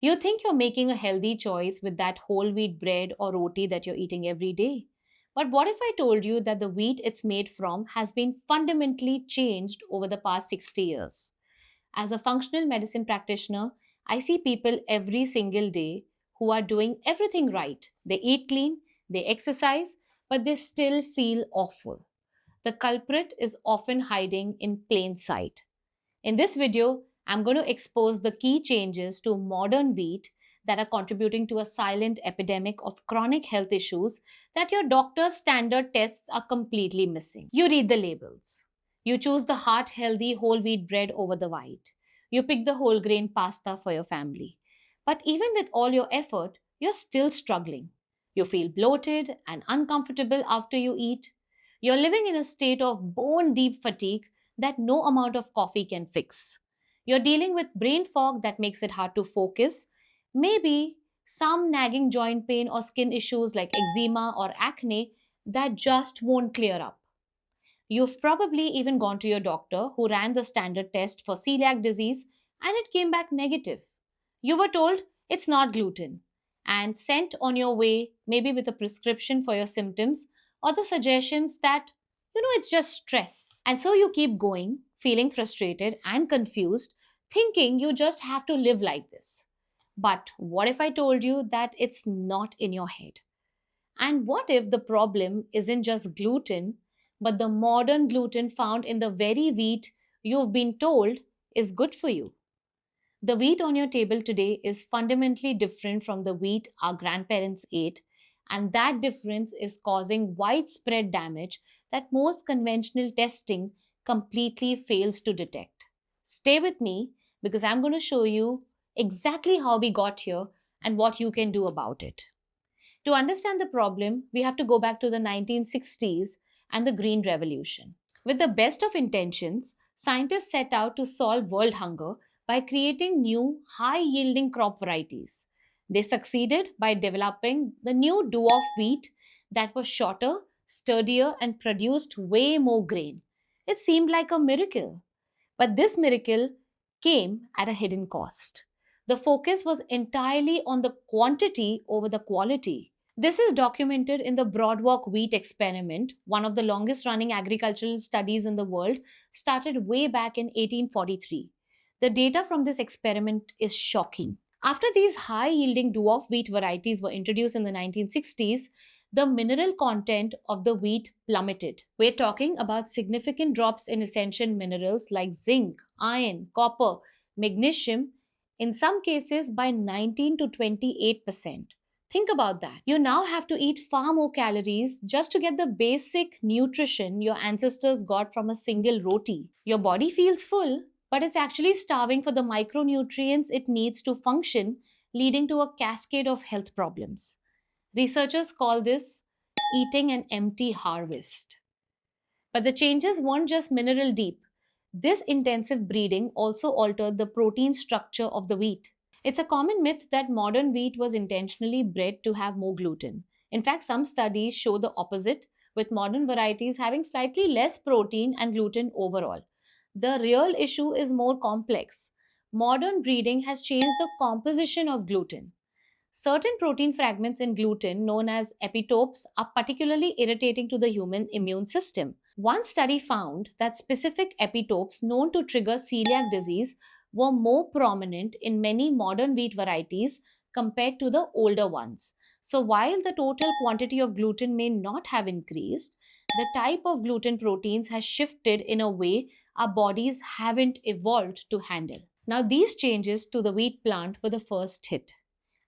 You think you're making a healthy choice with that whole wheat bread or roti that you're eating every day. But what if I told you that the wheat it's made from has been fundamentally changed over the past 60 years? As a functional medicine practitioner, I see people every single day who are doing everything right. They eat clean, they exercise, but they still feel awful. The culprit is often hiding in plain sight. In this video, I'm going to expose the key changes to modern wheat that are contributing to a silent epidemic of chronic health issues that your doctor's standard tests are completely missing. You read the labels. You choose the heart healthy whole wheat bread over the white. You pick the whole grain pasta for your family. But even with all your effort, you're still struggling. You feel bloated and uncomfortable after you eat. You're living in a state of bone deep fatigue that no amount of coffee can fix. You're dealing with brain fog that makes it hard to focus, maybe some nagging joint pain or skin issues like eczema or acne that just won't clear up. You've probably even gone to your doctor who ran the standard test for celiac disease and it came back negative. You were told it's not gluten and sent on your way, maybe with a prescription for your symptoms or the suggestions that, it's just stress. And so you keep going, feeling frustrated and confused, thinking you just have to live like this. But what if I told you that it's not in your head? And what if the problem isn't just gluten, but the modern gluten found in the very wheat you've been told is good for you? The wheat on your table today is fundamentally different from the wheat our grandparents ate, and that difference is causing widespread damage that most conventional testing completely fails to detect. Stay with me because I'm going to show you exactly how we got here and what you can do about it. To understand the problem, we have to go back to the 1960s and the Green Revolution. With the best of intentions, scientists set out to solve world hunger by creating new, high yielding crop varieties. They succeeded by developing the new dwarf wheat that was shorter, sturdier, and produced way more grain. It seemed like a miracle. But this miracle came at a hidden cost. The focus was entirely on the quantity over the quality. This is documented in the Broadwalk wheat experiment, one of the longest running agricultural studies in the world, started way back in 1843. The data from this experiment is shocking. After these high yielding dwarf wheat varieties were introduced in the 1960s, the mineral content of the wheat plummeted. We're talking about significant drops in essential minerals like zinc, iron, copper, magnesium, in some cases by 19 to 28%. Think about that. You now have to eat far more calories just to get the basic nutrition your ancestors got from a single roti. Your body feels full, but it's actually starving for the micronutrients it needs to function, leading to a cascade of health problems. Researchers call this eating an empty harvest. But the changes weren't just mineral deep. This intensive breeding also altered the protein structure of the wheat. It's a common myth that modern wheat was intentionally bred to have more gluten. In fact, some studies show the opposite, with modern varieties having slightly less protein and gluten overall. The real issue is more complex. Modern breeding has changed the composition of gluten. Certain protein fragments in gluten, known as epitopes, are particularly irritating to the human immune system. One study found that specific epitopes known to trigger celiac disease were more prominent in many modern wheat varieties compared to the older ones. So, while the total quantity of gluten may not have increased, the type of gluten proteins has shifted in a way our bodies haven't evolved to handle. Now, these changes to the wheat plant were the first hit.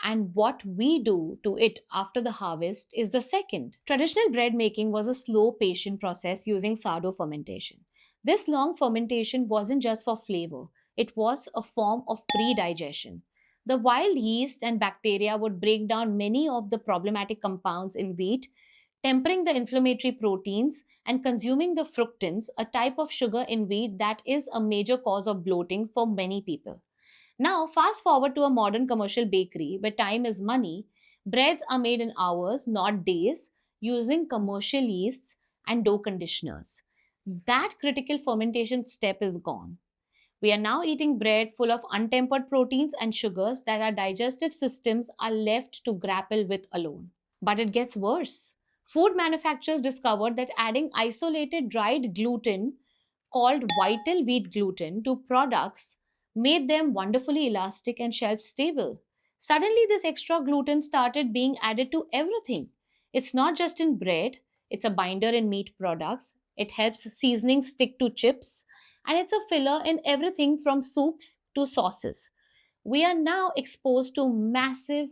And what we do to it after the harvest is the second. Traditional bread making was a slow, patient process using sourdough fermentation. This long fermentation wasn't just for flavor, it was a form of pre digestion. The wild yeast and bacteria would break down many of the problematic compounds in wheat, tempering the inflammatory proteins and consuming the fructans, a type of sugar in wheat that is a major cause of bloating for many people. Now, fast forward to a modern commercial bakery where time is money. Breads are made in hours, not days, using commercial yeasts and dough conditioners. That critical fermentation step is gone. We are now eating bread full of untempered proteins and sugars that our digestive systems are left to grapple with alone. But it gets worse. Food manufacturers discovered that adding isolated dried gluten called vital wheat gluten to products made them wonderfully elastic and shelf stable. Suddenly, this extra gluten started being added to everything. It's not just in bread, it's a binder in meat products, it helps seasoning stick to chips, and it's a filler in everything from soups to sauces. We are now exposed to massive,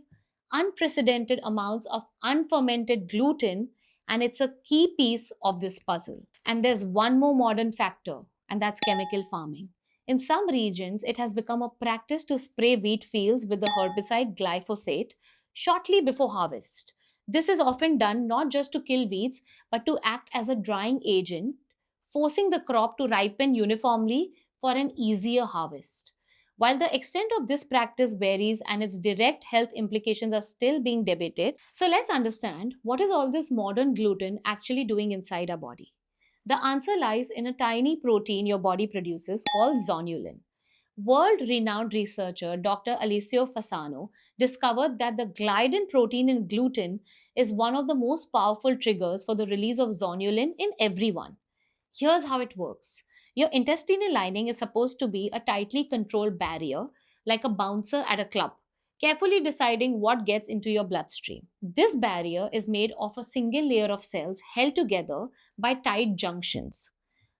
unprecedented amounts of unfermented gluten, and it's a key piece of this puzzle. And there's one more modern factor, and that's chemical farming. In some regions, it has become a practice to spray wheat fields with the herbicide glyphosate shortly before harvest. This is often done not just to kill weeds, but to act as a drying agent, forcing the crop to ripen uniformly for an easier harvest. While the extent of this practice varies and its direct health implications are still being debated, so let's understand what is all this modern gluten actually doing inside our body. The answer lies in a tiny protein your body produces called zonulin. World renowned researcher Dr. Alessio Fasano discovered that the gliadin protein in gluten is one of the most powerful triggers for the release of zonulin in everyone. Here's how it works. Your intestinal lining is supposed to be a tightly controlled barrier, like a bouncer at a club, carefully deciding what gets into your bloodstream. This barrier is made of a single layer of cells held together by tight junctions.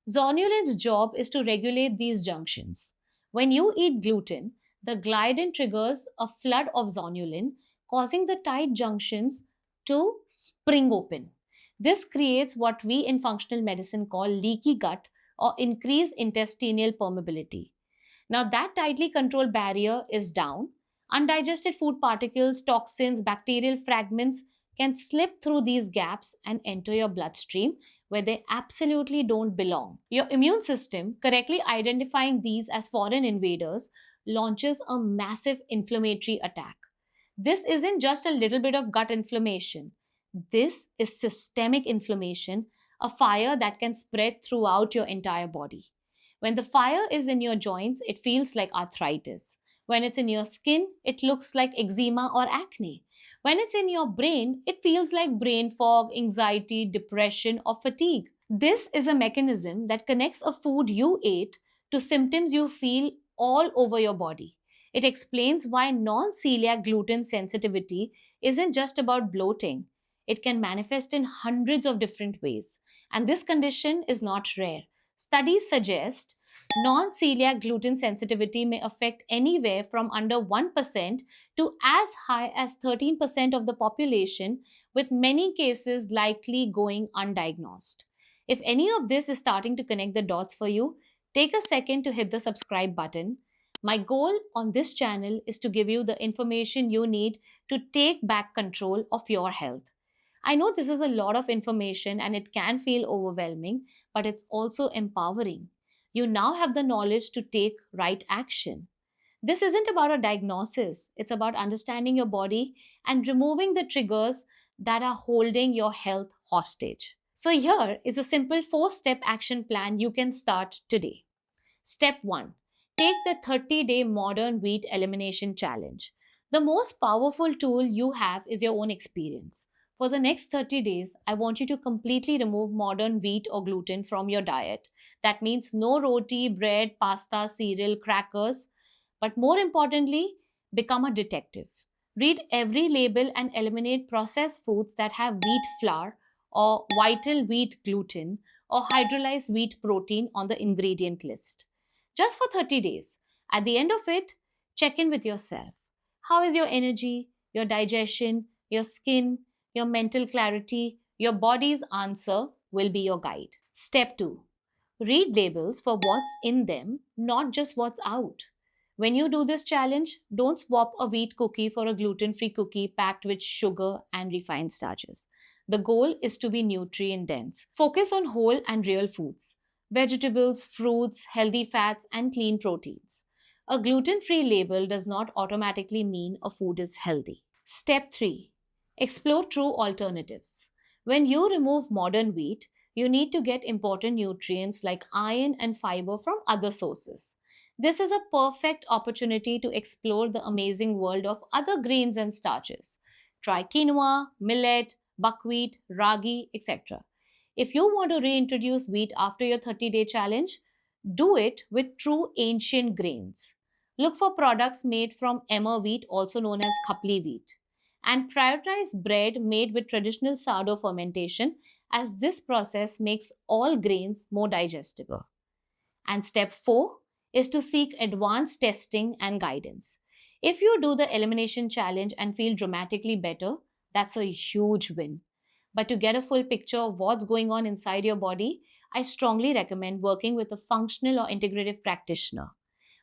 Zonulin's job is to regulate these junctions. When you eat gluten, the gliadin triggers a flood of zonulin, causing the tight junctions to spring open. This creates what we in functional medicine call leaky gut or increased intestinal permeability. Now, that tightly controlled barrier is down. Undigested food particles, toxins, bacterial fragments can slip through these gaps and enter your bloodstream where they absolutely don't belong. Your immune system, correctly identifying these as foreign invaders, launches a massive inflammatory attack. This isn't just a little bit of gut inflammation. This is systemic inflammation, a fire that can spread throughout your entire body. When the fire is in your joints, it feels like arthritis. When it's in your skin, it looks like eczema or acne. When it's in your brain, it feels like brain fog, anxiety, depression, or fatigue. This is a mechanism that connects a food you ate to symptoms you feel all over your body. It explains why non celiac gluten sensitivity isn't just about bloating. It can manifest in hundreds of different ways. And this condition is not rare. Studies suggest non celiac gluten sensitivity may affect anywhere from under 1% to as high as 13% of the population, with many cases likely going undiagnosed. If any of this is starting to connect the dots for you, take a second to hit the subscribe button. My goal on this channel is to give you the information you need to take back control of your health. I know this is a lot of information and it can feel overwhelming, but it's also empowering. You now have the knowledge to take right action. This isn't about a diagnosis, it's about understanding your body and removing the triggers that are holding your health hostage. So, here is a simple 4-step action plan you can start today. Step 1. Take the 30-day modern wheat elimination challenge. The most powerful tool you have is your own experience. For the next 30 days, I want you to completely remove modern wheat or gluten from your diet. That means no roti, bread, pasta, cereal, crackers. But more importantly, become a detective. Read every label and eliminate processed foods that have wheat flour or vital wheat gluten or hydrolyzed wheat protein on the ingredient list. Just for 30 days. At the end of it, check in with yourself. How is your energy, your digestion, your skin, your mental clarity? Your body's answer will be your guide. Step 2. Read labels for what's in them, not just what's out. When you do this challenge, don't swap a wheat cookie for a gluten free cookie packed with sugar and refined starches. The goal is to be nutrient dense. Focus on whole and real foods: vegetables, fruits, healthy fats, and clean proteins. A gluten free label does not automatically mean a food is healthy. Step 3. Explore true alternatives. When you remove modern wheat, you need to get important nutrients like iron and fiber from other sources. This is a perfect opportunity to explore the amazing world of other grains and starches. Try quinoa, millet, buckwheat, ragi, etc. If you want to reintroduce wheat after your 30-day challenge, do it with true ancient grains. Look for products made from emmer wheat, also known as khapli wheat, and prioritize bread made with traditional sourdough fermentation, as this process makes all grains more digestible. And step 4 is to seek advanced testing and guidance. If you do the elimination challenge and feel dramatically better, that's a huge win. But to get a full picture of what's going on inside your body, I strongly recommend working with a functional or integrative practitioner.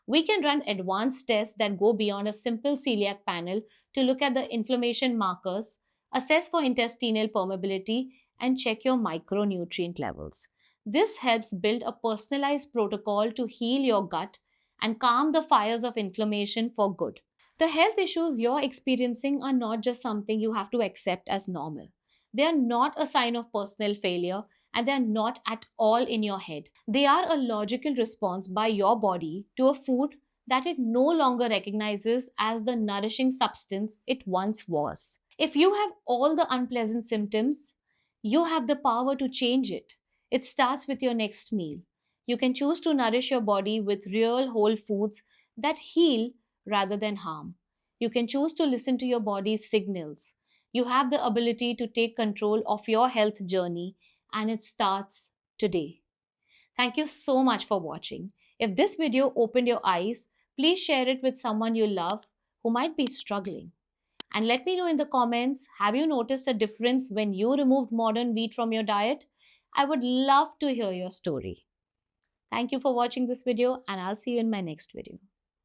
We can run advanced tests that go beyond a simple celiac panel to look at the inflammation markers, assess for intestinal permeability, and check your micronutrient levels. This helps build a personalized protocol to heal your gut and calm the fires of inflammation for good. The health issues you're experiencing are not just something you have to accept as normal. They are not a sign of personal failure, and they are not at all in your head. They are a logical response by your body to a food that it no longer recognizes as the nourishing substance it once was. If you have all the unpleasant symptoms, you have the power to change it. It starts with your next meal. You can choose to nourish your body with real whole foods that heal rather than harm. You can choose to listen to your body's signals. You have the ability to take control of your health journey, and it starts today. Thank you so much for watching. If this video opened your eyes, please share it with someone you love who might be struggling. And let me know in the comments, have you noticed a difference when you removed modern wheat from your diet? I would love to hear your story. Thank you for watching this video, and I'll see you in my next video.